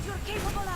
what you're capable of!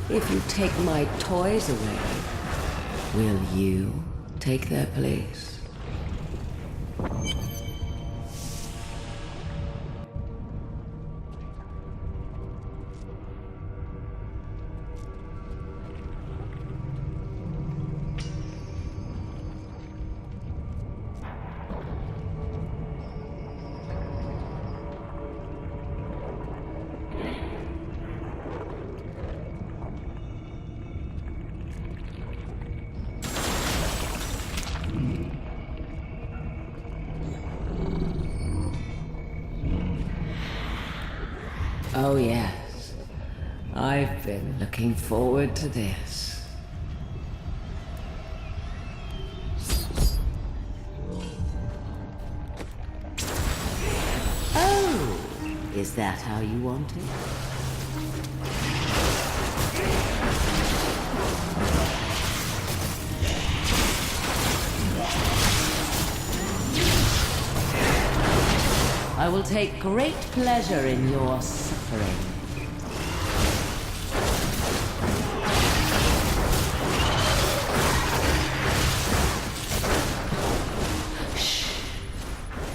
If you take my toys away, will you take their place? Oh yes, I've been looking forward to this. Oh, is that how you want it? I will take great pleasure in your suffering. Shh.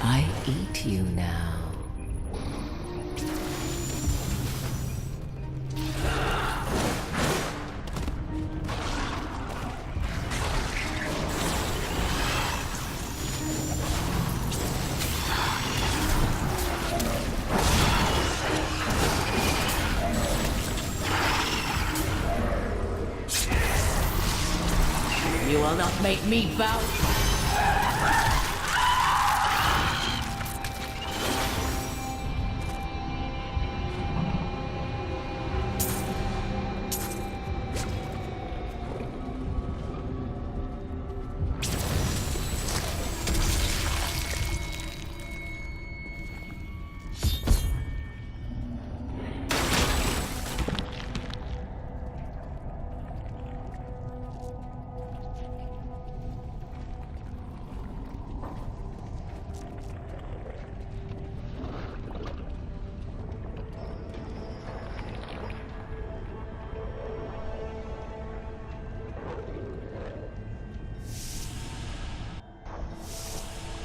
I eat you now. You will not make me bow.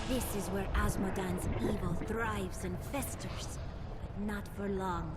This is where Asmodan's evil thrives and festers, but not for long.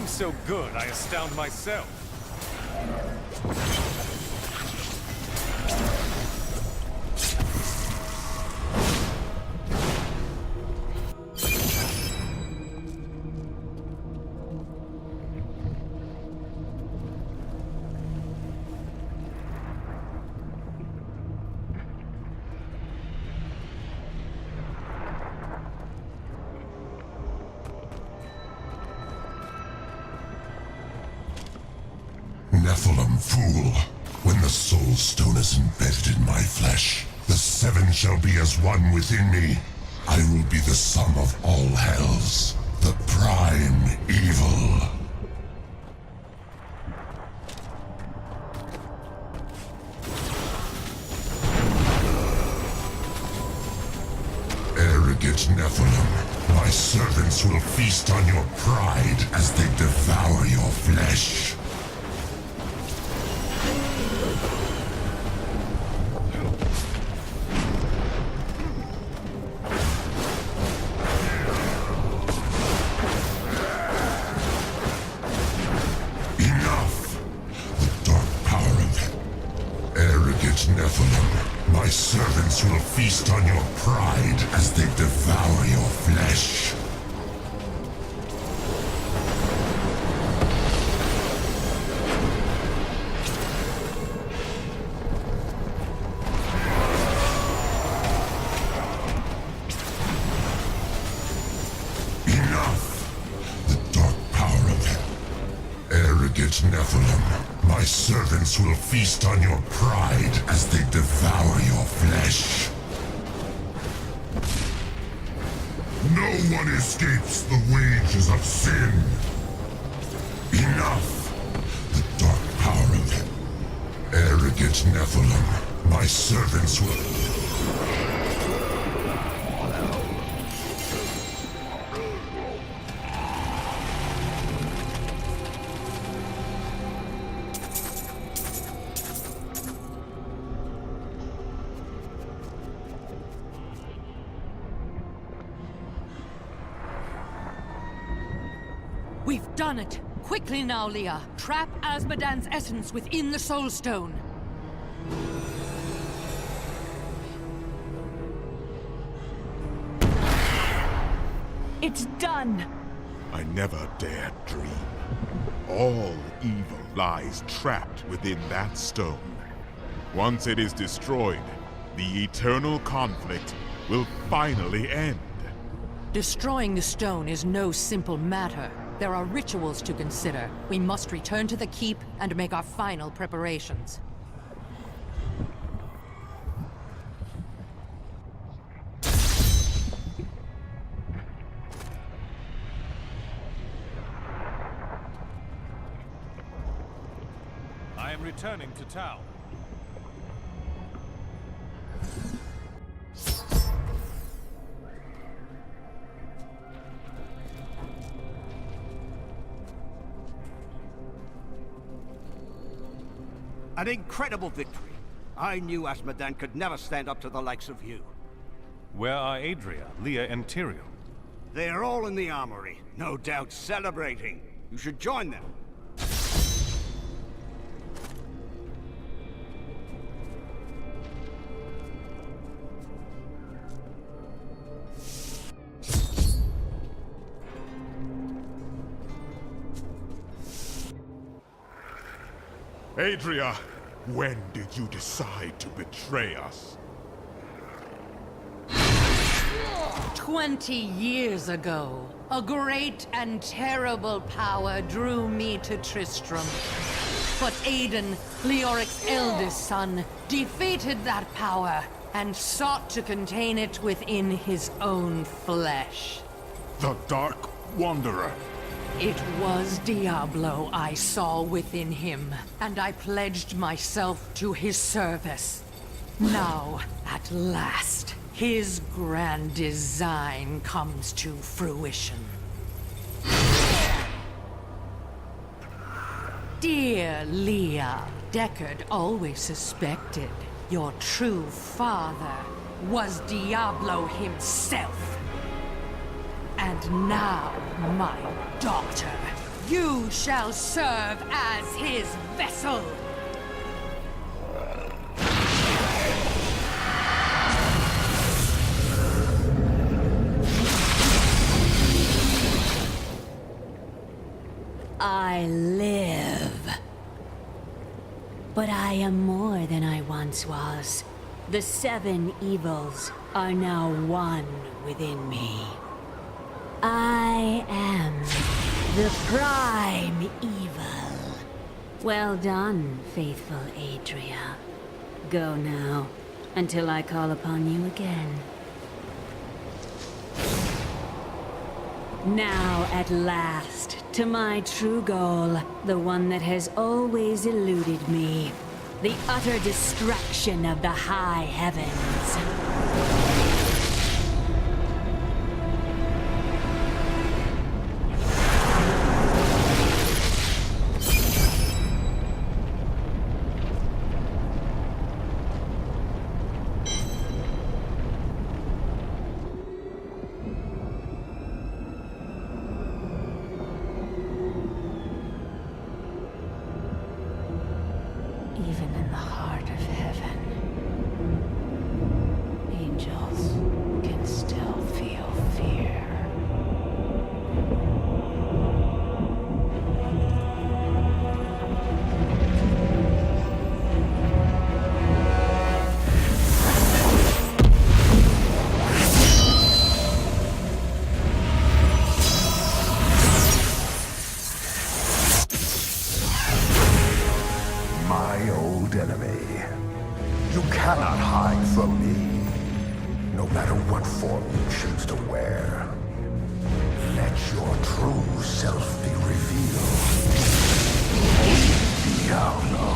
I'm so good, I astound myself. Nephilim fool. When the soul stone is embedded in my flesh, the seven shall be as one within me. I will be the sum of all hells, the prime evil. Arrogant Nephilim, my servants will feast on your pride as they devour your flesh. Nephilim, my servants will feast on your pride as they devour your flesh. Enough! The dark power of hell. Arrogant Nephilim. My servants will feast on your pride as they devour your flesh. No one escapes the wages of sin. Enough! The dark power of hell. Arrogant Nephilim, my servants will... We've done it! Quickly now, Leah! Trap Azmodan's essence within the Soul Stone! It's done! I never dared dream. All evil lies trapped within that stone. Once it is destroyed, the eternal conflict will finally end. Destroying the stone is no simple matter. There are rituals to consider. We must return to the keep and make our final preparations. I am returning to town. An incredible victory. I knew Azmodan could never stand up to the likes of you. Where are Adria, Leah, and Tyrael? They are all in the armory, no doubt celebrating. You should join them. Adria, when did you decide to betray us? 20 years ago, a great and terrible power drew me to Tristram. But Aiden, Leoric's eldest son, defeated that power and sought to contain it within his own flesh. The Dark Wanderer. It was Diablo I saw within him, and I pledged myself to his service. Now, at last, his grand design comes to fruition. Dear Leah, Deckard always suspected your true father was Diablo himself. And now, my daughter, You shall serve as his vessel! I live. But I am more than I once was. The 7 evils are now one within me. I am the prime evil. Well done, faithful Adria. Go now, until I call upon you again. Now, at last, to my true goal, the one that has always eluded me. The utter destruction of the high heavens. Even in the heart of heaven, angels can still feel fear. My old enemy. You cannot hide from me, no matter what form you choose to wear. Let your true self be revealed. Diablo.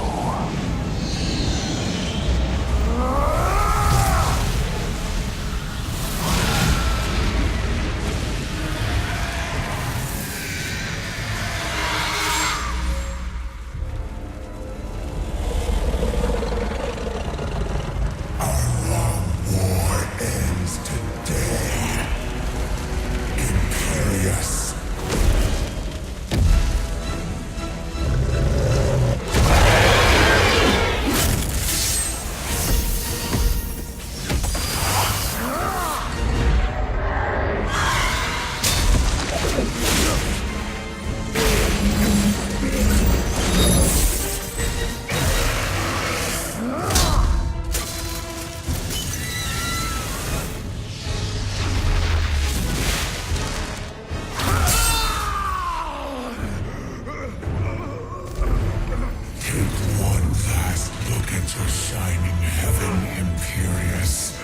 To shining heaven, Imperious.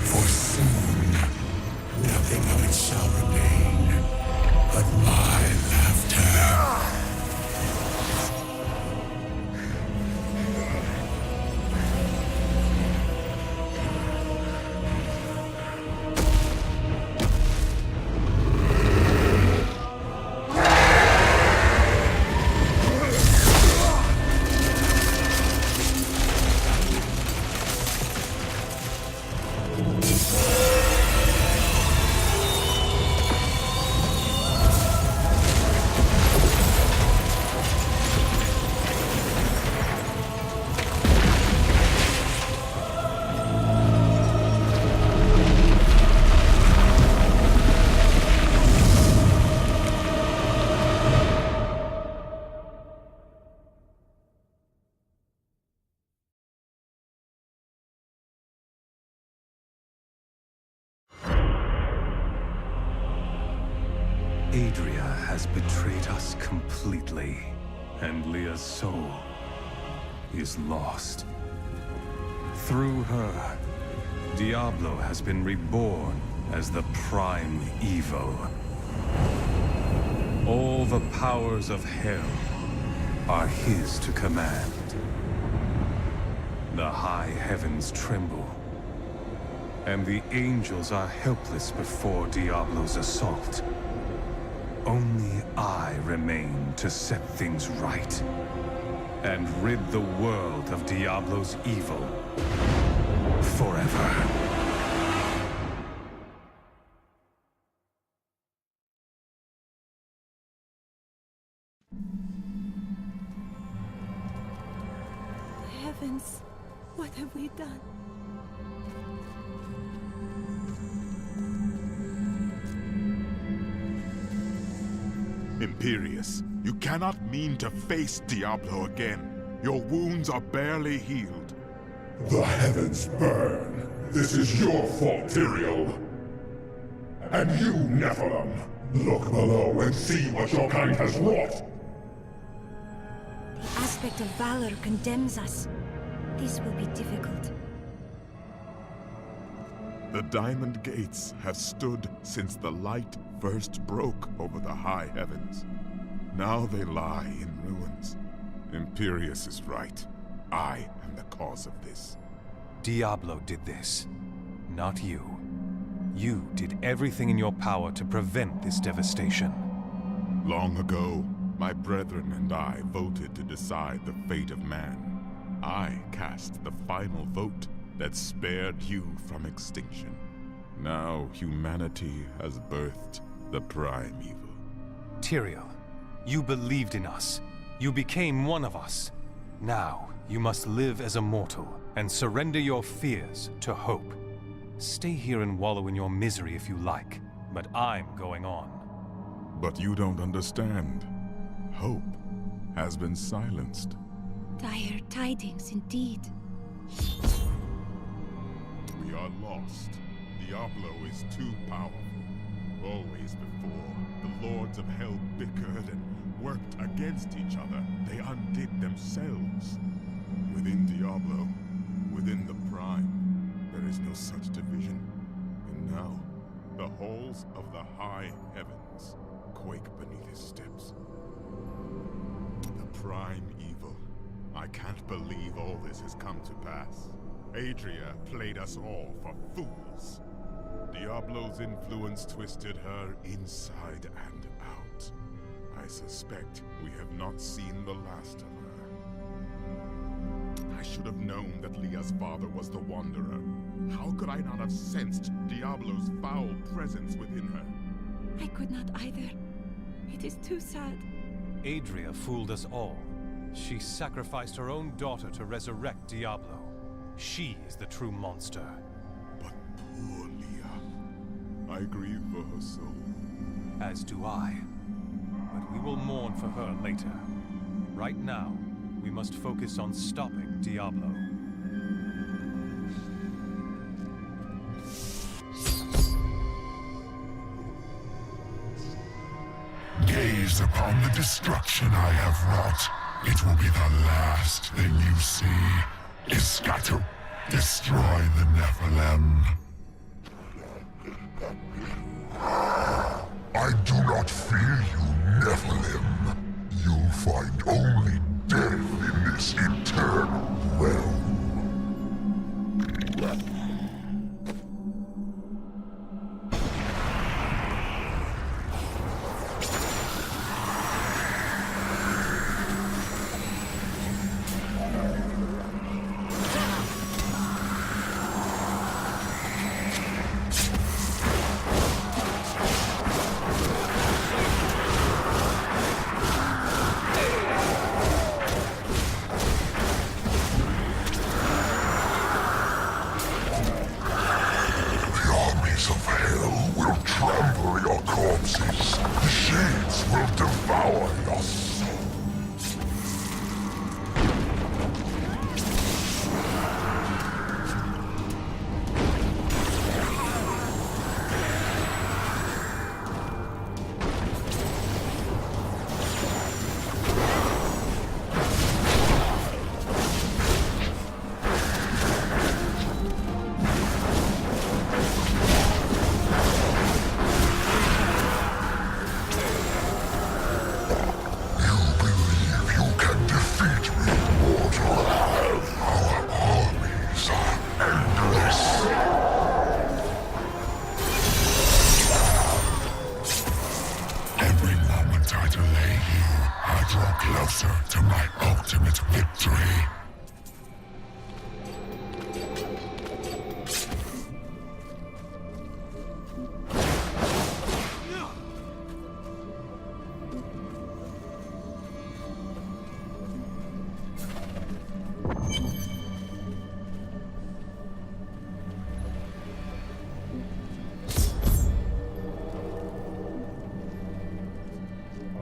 For soon, nothing of it shall remain but my laughter. Adria has betrayed us completely, and Leah's soul is lost. Through her, Diablo has been reborn as the prime evil. All the powers of hell are his to command. The high heavens tremble, and the angels are helpless before Diablo's assault. Only I remain to set things right, and rid the world of Diablo's evil forever. heavens, what have we done? Imperius, you cannot mean to face Diablo again. Your wounds are barely healed. The heavens burn. This is your fault, Tyrael. And you, Nephilim, look below and see what your kind has wrought. The aspect of valor condemns us. This will be difficult. The Diamond Gates have stood since the light first broke over the high heavens. Now they lie in ruins. Imperius is right. I am the cause of this. Diablo did this, not you. You did everything in your power to prevent this devastation. Long ago, my brethren and I voted to decide the fate of man. I cast the final vote that spared you from extinction. Now humanity has birthed the prime evil. Tyrael, you believed in us. You became one of us. Now, you must live as a mortal and surrender your fears to hope. Stay here and wallow in your misery if you like, but I'm going on. But you don't understand. Hope has been silenced. Dire tidings indeed. We are lost. Diablo is too powerful. Always before, the lords of hell bickered and worked against each other. They undid themselves. Within Diablo, within the Prime, there is no such division. And now, the halls of the high heavens quake beneath his steps. The Prime evil. I can't believe all this has come to pass. Adria played us all for fools. Diablo's influence twisted her inside and out. I suspect we have not seen the last of her. I should have known that Leah's father was the Wanderer. How could I not have sensed Diablo's foul presence within her? I could not either. It is too sad. Adria fooled us all. She sacrificed her own daughter to resurrect Diablo. She is the true monster. But poor Leah. I grieve for her soul. As do I. But we will mourn for her later. Right now, we must focus on stopping Diablo. Gaze upon the destruction I have wrought. It will be the last thing you see. Iskatu, destroy the Nephilim. I do not fear you, Nephilim. You'll find only death in this eternal realm.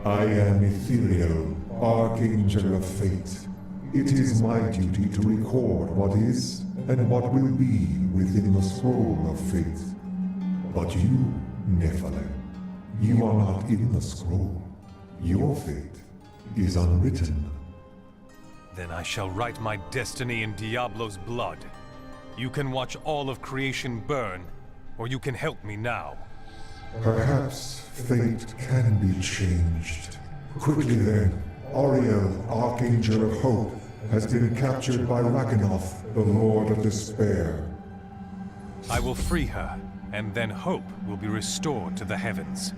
I am Ethereal, Archangel of Fate. It is my duty to record what is and what will be within the scroll of fate. But you, Nephilim, you are not in the scroll. Your fate is unwritten. Then I shall write my destiny in Diablo's blood. You can watch all of creation burn, or you can help me now. Perhaps fate can be changed. Quickly then, Auriel, Archangel of Hope, has been captured by Rakanoth, the Lord of Despair. I will free her, and then hope will be restored to the heavens.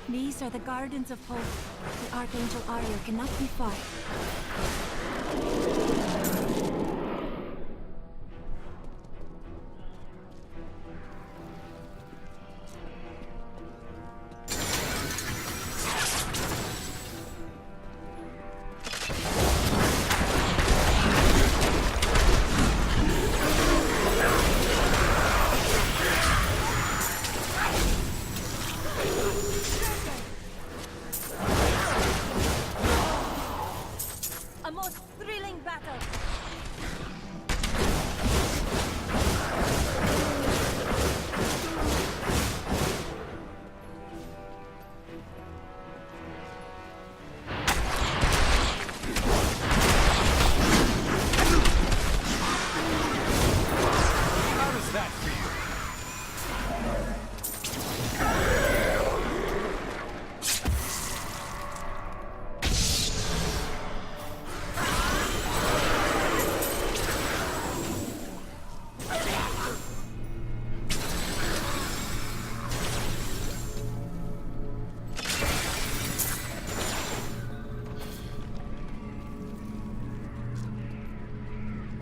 These are the Gardens of Hope. The Archangel Ariel cannot be far. A most thrilling battle! How does that feel?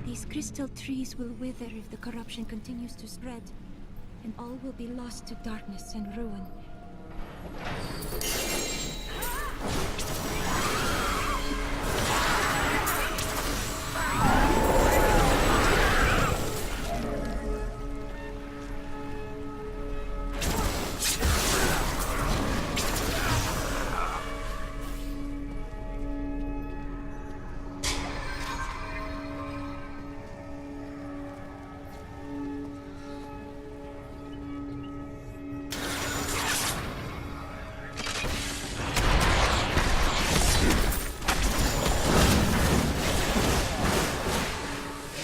These crystal trees will wither if the corruption continues to spread, and all will be lost to darkness and ruin.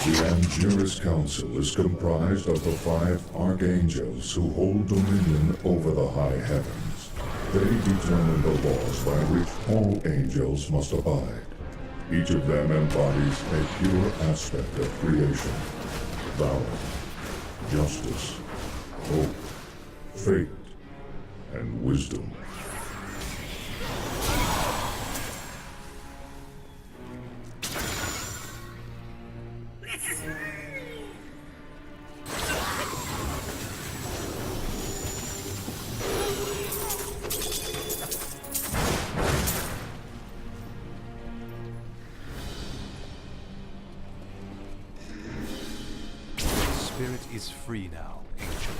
The Angelus Council is comprised of the 5 Archangels who hold dominion over the high heavens. They determine the laws by which all angels must abide. Each of them embodies a pure aspect of creation. Valor, justice, hope, fate, and wisdom. Spirit is free now, Angel.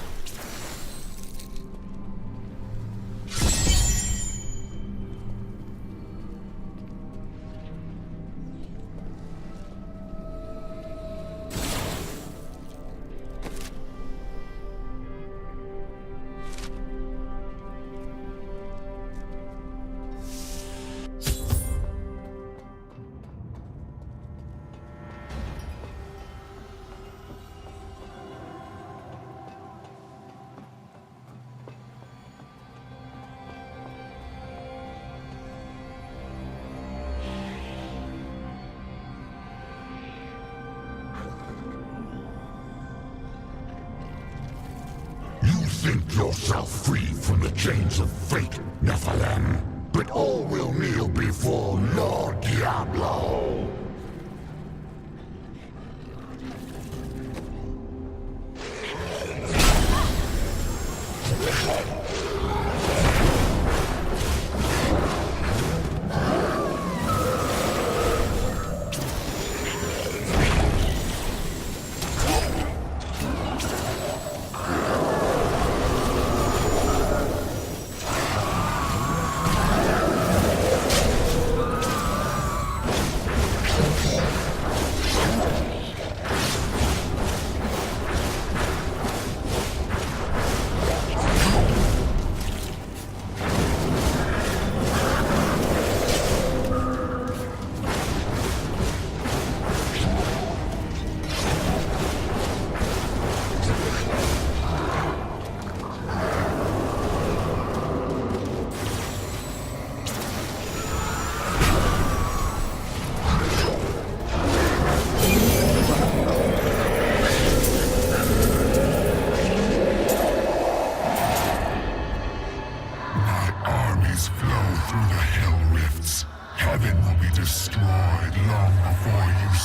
Think yourself free from the chains of fate, Nephilim, but all will kneel before Lord Diablo.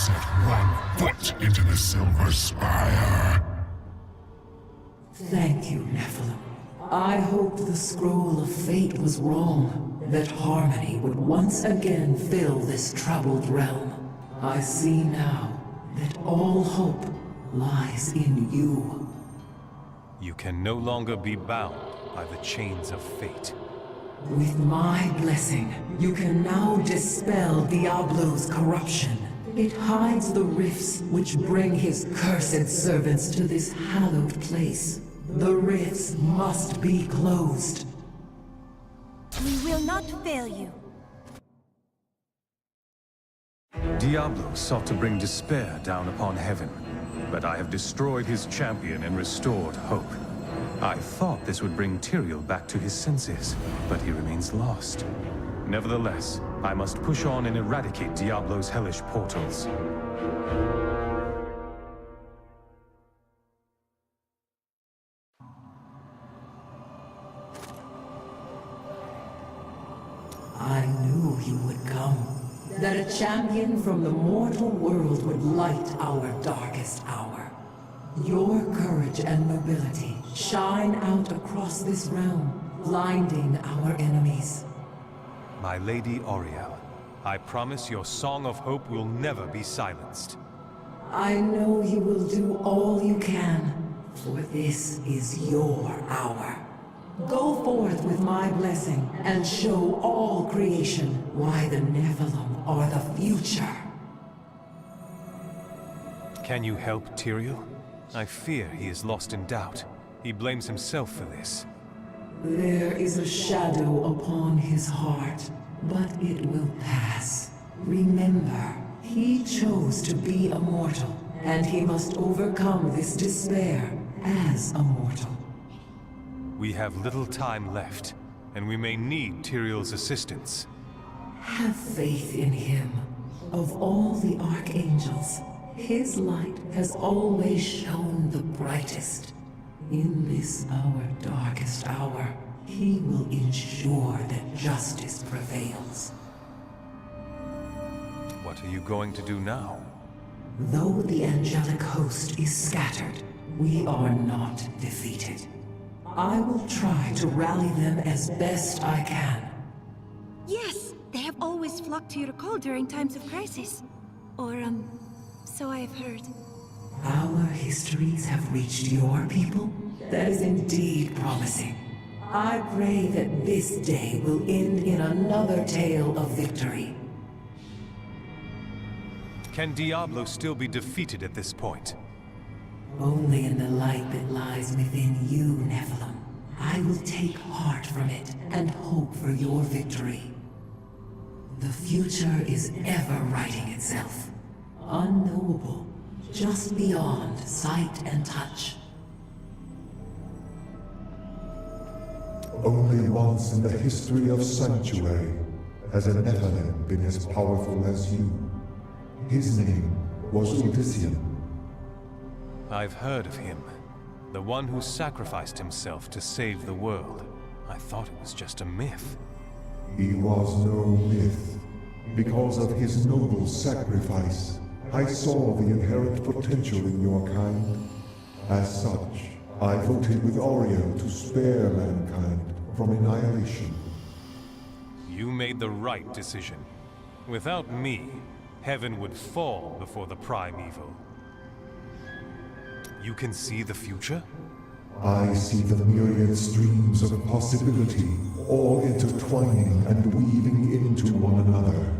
set one foot into the Silver Spire. Thank you, Nephilim. I hoped the scroll of fate was wrong, that harmony would once again fill this troubled realm. I see now that all hope lies in you. You can no longer be bound by the chains of fate. With my blessing, you can now dispel Diablo's corruption. It hides the rifts which bring his cursed servants to this hallowed place. The rifts must be closed. We will not fail you. Diablo sought to bring despair down upon heaven, but I have destroyed his champion and restored hope. I thought this would bring Tyrael back to his senses, but he remains lost. Nevertheless, I must push on and eradicate Diablo's hellish portals. I knew you would come. That a champion from the mortal world would light our darkest hour. Your courage and nobility shine out across this realm, blinding our enemies. My Lady Auriel, I promise your song of hope will never be silenced. I know you will do all you can, for this is your hour. Go forth with my blessing and show all creation why the Nephilim are the future. Can you help Tyrael? I fear he is lost in doubt. He blames himself for this. There is a shadow upon his heart, but it will pass. Remember, he chose to be a mortal, and he must overcome this despair as a mortal. We have little time left, and we may need Tyrael's assistance. Have faith in him. Of all the archangels, his light has always shone the brightest. In this our darkest hour, he will ensure that justice prevails. What are you going to do now? Though the angelic host is scattered, we are not defeated. I will try to rally them as best I can. Yes, they have always flocked to your call during times of crisis. Or, so I have heard. Our histories have reached your people? That is indeed promising. I pray that this day will end in another tale of victory. Can Diablo still be defeated at this point? Only in the light that lies within you, Nephilim. I will take heart from it and hope for your victory. The future is ever writing itself. Unknowable, just beyond sight and touch. Only once in the history of Sanctuary has a Nephilim been as powerful as you. His name was Odyssean. I've heard of him. The one who sacrificed himself to save the world. I thought it was just a myth. He was no myth. Because of his noble sacrifice, I saw the inherent potential in your kind. As such, I voted with Auriel to spare mankind from annihilation. You made the right decision. Without me, heaven would fall before the primeval. You can see the future? I see the myriad streams of possibility, all intertwining and weaving into one another.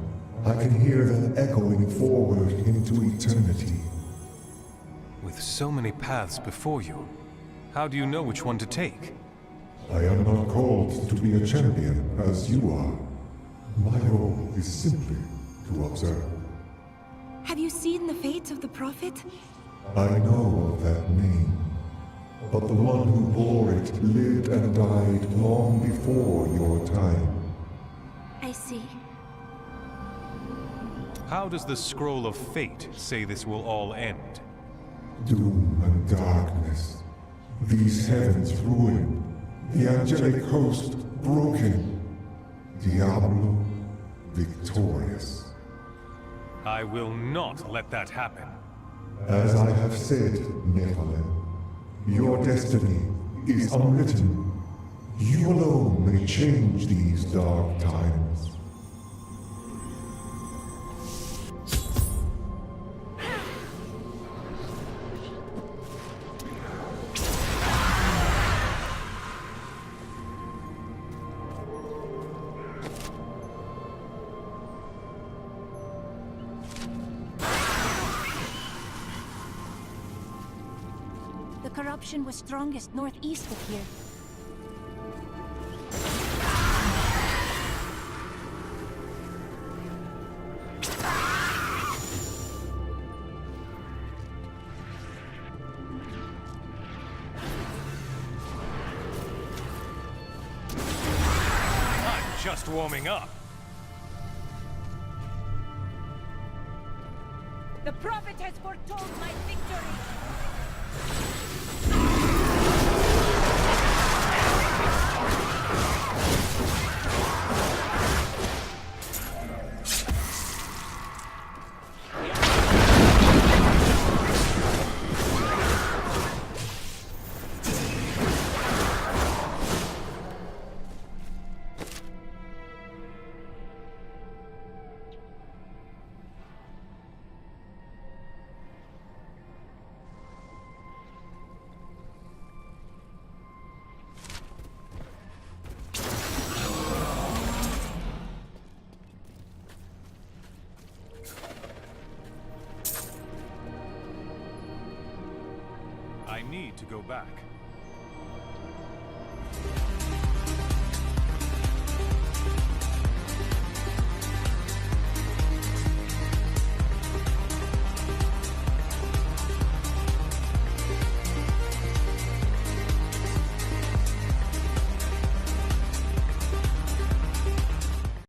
I can hear them echoing forward into eternity. With so many paths before you, how do you know which one to take? I am not called to be a champion, as you are. My role is simply to observe. Have you seen the fate of the Prophet? I know of that name, but the one who bore it lived and died long before your time. I see. How does the Scroll of Fate say this will all end? Doom and darkness. These heavens ruined. The angelic host broken. Diablo victorious. I will not let that happen. As I have said, Nephilim, your destiny is unwritten. You alone may change these dark times. The corruption was strongest northeast of here. I'm just warming up. The prophet has foretold my victory! I need to go back.